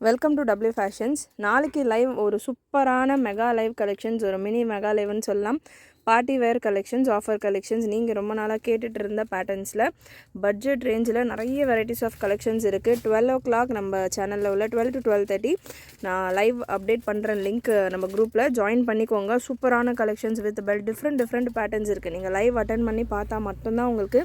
Welcome to W fashions. நாளைக்கு live ஒரு சூப்பரான மெகா லைவ் கலெக்ஷன்ஸ், ஒரு மினி மெகா லைவ்னு சொல்லலாம். Party wear collections, offer collections, நீங்கள் ரொம்ப நாளாக கேட்டுட்டு இருந்த பேட்டர்ன்ஸில் பட்ஜெட் ரேஞ்சில் நிறைய வெரைட்டிஸ் ஆஃப் கலெக்ஷன்ஸ் இருக்குது. 12 o'clock நம்ம சேனலில் உள்ள 12 to 12:30 நான் லைவ் அப்டேட் பண்ணுற லிங்க் நம்ம குரூப்பில் ஜாயின் பண்ணிக்கோங்க. சூப்பரான collections with bell different patterns இருக்குது. நீங்கள் லைவ் அட்டன் பண்ணி பார்த்தா மட்டும்தான் உங்களுக்கு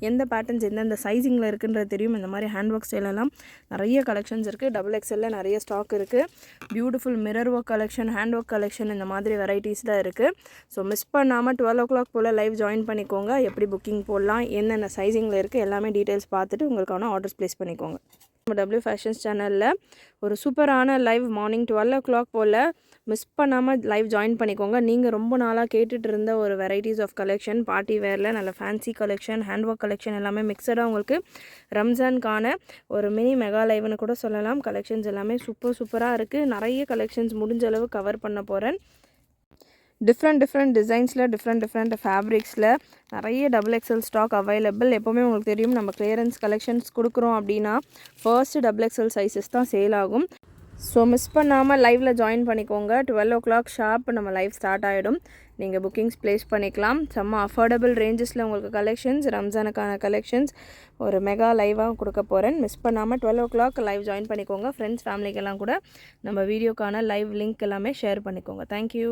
எந்த பேட்டர்ன்ஸ் எந்தெந்த சைஸிங்கில் இருக்குன்றது தெரியும். இந்த மாதிரி ஹேண்ட் ஒர்க் ஸ்டைலெல்லாம் நிறைய கலெக்ஷன்ஸ் இருக்குது. XXL நிறைய ஸ்டாக் இருக்குது. Beautiful mirror work collection, hand work collection, இந்த மாதிரி வெரைட்டிஸ் தான் இருக்குது. ஸோ மிஸ் பண்ணாமல் 12 o'clock போல் லைவ் ஜாயின் பண்ணிக்கோங்க. எப்படி புக்கிங் போடலாம், என்னென்ன சைஸிங்கில் இருக்குது, எல்லாமே டீட்டெயில்ஸ் பார்த்துட்டு உங்களுக்கான ஆர்டர்ஸ் ப்ளேஸ் பண்ணிக்கோங்க. நம்ம டபிள்யூ ஃபேஷன்ஸ் சேனலில் ஒரு சூப்பரான லைவ் மார்னிங் 12 o'clock போல் மிஸ் பண்ணாமல் லைவ் ஜாயின் பண்ணிக்கோங்க. நீங்கள் ரொம்ப நாளாக கேட்டுட்டு இருந்த ஒரு வெரைட்டிஸ் ஆஃப் கலெக்ஷன், பார்ட்டி வேரில் நல்ல fancy collection, hand work collection எல்லாமே மிக்சடாக உங்களுக்கு ரம்ஜானுக்கான ஒரு மினி மெகா லைவ்னு கூட சொல்லலாம். கலெக்ஷன்ஸ் எல்லாமே சூப்பராக இருக்குது. நிறைய கலெக்ஷன்ஸ் முடிஞ்ச அளவு கவர் பண்ண போகிறேன். டிஃப்ரெண்ட் டிசைன்ஸில் டிஃப்ரெண்ட் ஃபேப்ரிக்ஸில் நிறைய XXL ஸ்டாக் அவைலபிள். எப்போவுமே உங்களுக்கு தெரியும், நம்ம கிளியரன்ஸ் கலெக்ஷன்ஸ் கொடுக்குறோம் அப்படின்னா ஃபர்ஸ்ட்டு XXL சைஸஸ் தான் சேல் ஆகும். ஸோ மிஸ் பண்ணாமல் லைவில் ஜாயின் பண்ணிக்கோங்க. 12 o'clock ஷார்ப் நம்ம லைவ் ஸ்டார்ட் ஆகிடும். நீங்கள் புக்கிங்ஸ் ப்ளேஸ் பண்ணிக்கலாம். செம்ம அஃபோர்டபுள் ரேஞ்சஸில் உங்களுக்கு கலெக்ஷன்ஸ், ரம்ஜானுக்கான கலெக்ஷன்ஸ் ஒரு மெகா லைவாக கொடுக்க போகிறேன். மிஸ் பண்ணாமல் 12 o'clock லைவ் ஜாயின் பண்ணிக்கோங்க. ஃப்ரெண்ட்ஸ் ஃபேமிலிக்கெல்லாம் கூட நம்ம வீடியோக்கான லைவ் லிங்க் எல்லாமே ஷேர் பண்ணிக்கோங்க. தேங்க்யூ.